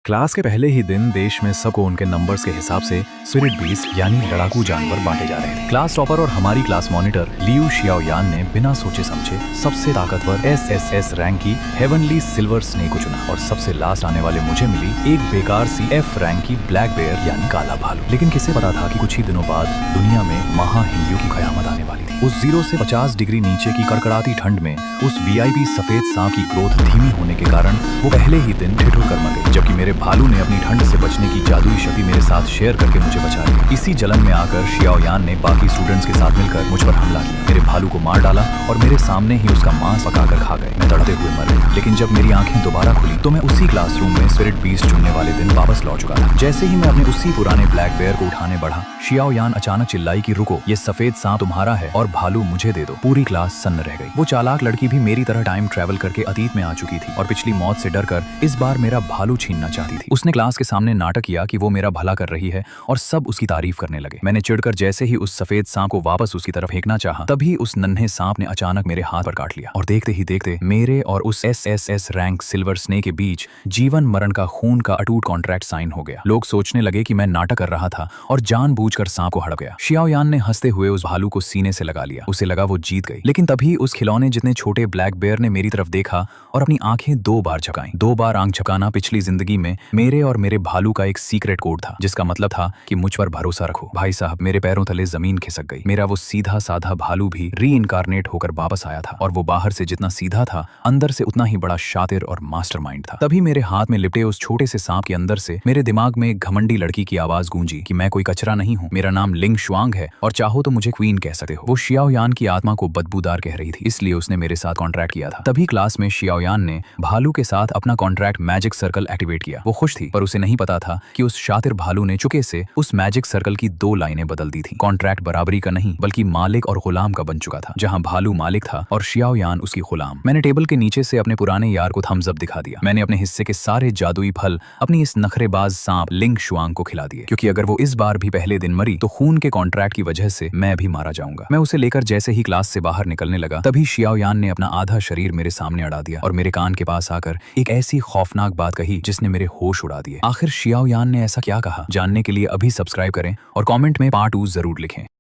Class के पहले ही दिन देश में सबको उनके नंबर्स के हिसाब से स्पिरिट बीस्ट यानी लड़ाकू जानवर बांटे जा रहे थे। क्लास टॉपर और हमारी क्लास मॉनिटर लियू शियाओयान ने बिना सोचे समझे सबसे ताकतवर एसएसएस रैंक की हेवनली सिल्वर स्नेक को चुना और सबसे लास्ट आने वाले मुझे मिली एक बेकार सी एफ रैंक की ब्लैक बेयर यानी काला भालू। लेकिन किसे पता था कि कुछ ही दिनों बाद दुनिया में महाहिंदू की कयामत आने वाली थी। उस 0 से 50 डिग्री नीचे की कड़कड़ाती ठंड में उस वीआईपी सफेद सांप की ग्रोथ धीमी होने के कारण वो पहले ही दिन ठिठुर कर मर गई, जबकि मेरे भालू ने अपनी ठंड से बचने की जादुई शक्ति मेरे साथ शेयर करके मुझे बचा लिया। इसी जलन में आकर शियाओयान ने बाकी स्टूडेंट्स के साथ मिलकर मुझ पर हमला किया, मेरे भालू को मार डाला और मेरे सामने ही उसका मांस पकाकर खा गए। मैं तड़पते हुए मर गई, लेकिन जब मेरी आंखें दोबारा खुली तो मैं उसी क्लासरूम में स्पिरिट बीस्ट चुनने वाले दिन वापस लौट चुका था। जैसे ही मैं अपने उसी पुराने ब्लैक बेयर को उठाने बढ़ा, शियाओयान अचानक चिल्लाई कि रुको, ये सफेद सांप तुम्हारा है और भालू मुझे दे दो। पूरी क्लास सन्न रह गई। वो चालाक लड़की भी मेरी तरह टाइम ट्रैवल करके अतीत में आ चुकी थी और पिछली मौत से डरकर इस बार मेरा भालू छीनना चाहती थी। उसने क्लास के सामने नाटक किया कि वो मेरा भला कर रही है और सब उसकी तारीफ करने लगे। मैंने चिढ़कर जैसे ही उस सफेद सांप को वापस उसकी तरफ फेंकना चाहा, तभी उस नन्हे सांप ने अचानक मेरे हाथ पर काट लिया और देखते ही देखते मेरे और उस एसएसएस रैंक सिल्वर स्नेक के बीच जीवन मरण का खून का अटूट कॉन्ट्रैक्ट साइन हो गया। लोग सोचने लगे कि मैं नाटक कर रहा था और जानबूझकर सांप को हड़प गया। शियाओयान ने हंसते हुए उस भालू को सीने से लगा लिया। उसे लगा वो जीत गई, लेकिन तभी उस खिलौने जितने छोटे ब्लैक बेयर ने मेरी तरफ देखा और अपनी आंखें 2 बार झपकाईं। 2 बार आंख झपकाना पिछली जिंदगी में मेरे और मेरे भालू का एक सीक्रेट कोड था, जिसका मतलब था कि मुझ पर भरोसा रखो। भाई साहब, मेरे पैरों तले जमीन खिसक गई। मेरा वो सीधा साधा भालू भी री-इनकारनेट होकर वापस आया था और वो बाहर से जितना सीधा था, अंदर से उतना ही बड़ा शातिर और मास्टरमाइंड था। तभी मेरे हाथ में लिपटे उस छोटे से सांप के अंदर से मेरे दिमाग में एक घमंडी लड़की की आवाज गूंजी कि मैं कोई कचरा नहीं हूँ, मेरा नाम लिंग शुआंग है और चाहो तो मुझे क्वीन कह सकते हो। वो शियाओयान की आत्मा को बदबूदार कह रही थी, इसलिए उसने मेरे साथ कॉन्ट्रैक्ट किया था। तभी क्लास में शियाओयान ने भालू के साथ अपना कॉन्ट्रैक्ट मैजिक सर्कल एक्टिवेट किया। वो खुश थी, पर उसे नहीं पता था कि उस शातिर भालू ने चुके से उस मैजिक सर्कल की 2 लाइनें बदल दी थी। कॉन्ट्रैक्ट बराबरी का नहीं बल्कि मालिक और गुलाम का बन चुका था, जहां भालू मालिक था और शियाओयान उसकी गुलाम। मैंने टेबल के नीचे से अपने पुराने यार को थम्स अप दिखा दिया। मैंने अपने हिस्से के सारे जादुई फल अपनी इस नखरेबाज सांप लिंग शुआंग को खिला दिए, क्योंकि अगर वो इस बार भी पहले दिन मरी तो खून के कॉन्ट्रैक्ट की वजह से मैं भी मारा जाऊंगा। मैं उसे लेकर जैसे ही क्लास से बाहर निकलने लगा, तभी शियाओयान ने अपना आधा शरीर मेरे सामने अड़ा दिया और मेरे कान के पास आकर एक ऐसी खौफनाक बात कही जिसने मेरे होश उड़ा दिए। आखिर शियाओयान ने ऐसा क्या कहा, जानने के लिए अभी सब्सक्राइब करें और कमेंट में पार्ट 2 जरूर लिखें।